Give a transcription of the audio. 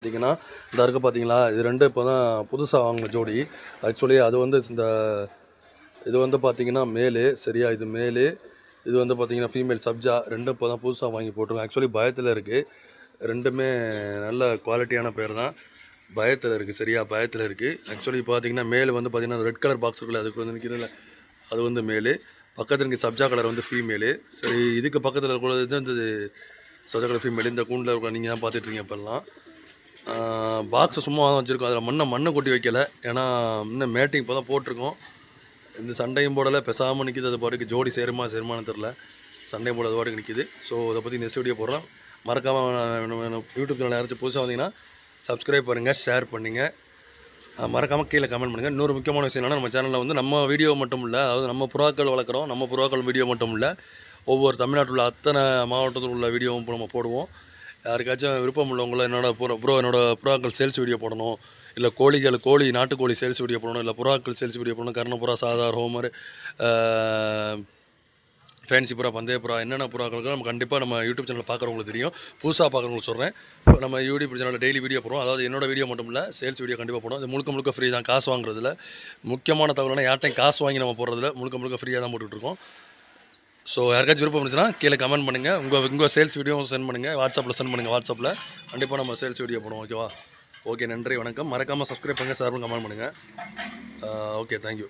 பார்த்தீங்கன்னா இந்த இருக்க பார்த்தீங்களா, இது ரெண்டு இப்போ தான் புதுசாக வாங்கின ஜோடி. ஆக்சுவலி அது வந்து இது வந்து பார்த்தீங்கன்னா மேலு, சரியா, இது மேலு, இது வந்து பார்த்தீங்கன்னா ஃபீமேல் சப்ஜா. ரெண்டும் இப்போ தான் புதுசாக வாங்கி போட்டிருக்கோம். ஆக்சுவலி பயத்தில் இருக்குது, ரெண்டுமே நல்ல குவாலிட்டியான பேர் தான். பயத்தில் இருக்குது, சரியா, பயத்தில் இருக்குது. ஆக்சுவலி பார்த்தீங்கன்னா மேலு வந்து பார்த்தீங்கன்னா ரெட் கலர் பாக்ஸ் இருக்குல்ல, அதுக்கு வந்து நிற்கிறதில்ல, அது வந்து மேலு. பக்கத்தில் இருக்க சப்ஜா கலர் வந்து ஃபீமேலு. சரி, இதுக்கு பக்கத்தில் இருக்கிற இது வந்து சப்ஜா கலர் ஃபீமேலு. இந்த கூண்டில் இருக்கிற நீங்கள் தான் பார்த்துட்ருக்கீங்க இப்போல்லாம். பாக்ஸை சும்மா தான் வச்சுருக்கோம், அதில் மண்ணை கொட்டி வைக்கலை. ஏன்னா இன்னும் மேட்டிங் இப்போ தான் போட்டிருக்கோம். இந்த சண்டையும் போடலை, பெசாமல் நிற்கிது. அது பாட்டுக்கு ஜோடி சேருமான்னு தெரில, சண்டையும் போட அது பாட்டுக்கு நிற்கிது. ஸோ அதை பற்றி நெக்ஸ்ட் வீடியோ போடுறோம். மறக்காமல் யூடியூப் சேனல் யாராச்சும் புதுசாக வந்தீங்கன்னா சப்ஸ்கிரைப் பண்ணுங்கள், ஷேர் பண்ணுங்கள், மறக்காமல் கீழே கமெண்ட் பண்ணுங்கள். இன்னொரு முக்கியமான விஷயம் என்னென்னா, நம்ம சேனலில் வந்து நம்ம வீடியோ மட்டும் இல்லை, அதாவது நம்ம புறாக்கள் வளர்க்குறோம், நம்ம புறாக்கள் வீடியோ மட்டும் இல்லை, ஒவ்வொரு தமிழ்நாட்டில் உள்ள அத்தனை மாவட்டத்தில் உள்ள வீடியோவும் இப்போ நம்ம போடுவோம். யாருக்காச்சும் விருப்பம் உள்ளவங்கள என்னோடய புறாக்கள் சேல்ஸ் வீடியோ போடணும், இல்லை கோழி நாட்டுக்கோழி சேல்ஸ் வீடியோ போடணும், இல்லை புறாக்கள் சேல்ஸ் வீடியோ போடணும், கர்ணப்புறா, சாதார், ஹோமர், ஃபேன்சி புறா, பந்தய புறா, என்னென்ன புறாக்களுக்கு நம்ம கண்டிப்பாக நம்ம யூடியூப் சேனலில் பார்க்குறவங்களுக்கு தெரியும். புதுசாக பார்க்குறவங்களுக்கு சொல்கிறேன், நம்ம யூடியூப் சேனலில் டெய்லி வீடியோ போடுறோம். அதாவது என்னோட வீடியோ மட்டும் இல்லை, சேல்ஸ் வீடியோ கண்டிப்பாக போடும். இது முழுக்க ஃப்ரீ தான், காசு வாங்குறதுல. முக்கியமான தகவல்னா, யார்ட்டையும் காசு வாங்கி நம்ம போடுறதுல முழுக்க ஃப்ரீயாக தான் போட்டுட்ருக்கோம். ஸோ யாருக்காச்சும் விருப்பம் இருந்துச்சுன்னா கீழே கமெண்ட் பண்ணுங்கள். உங்கள் சேல்ஸ் வீடியோவும் சென்ட் பண்ணுங்கள், வாட்ஸ்அப்பில் சென்ட் பண்ணுங்கள். வாட்ஸ்அப்பில் கண்டிப்பாக நம்ம சேல்ஸ் வீடியோ போடுவோம். ஓகேவா? ஓகே, நன்றி, வணக்கம். மறக்காமல் சப்ஸ்கிரைப் பண்ணுங்கள், சார் கமெண்ட் பண்ணுங்கள். Okay, thank you.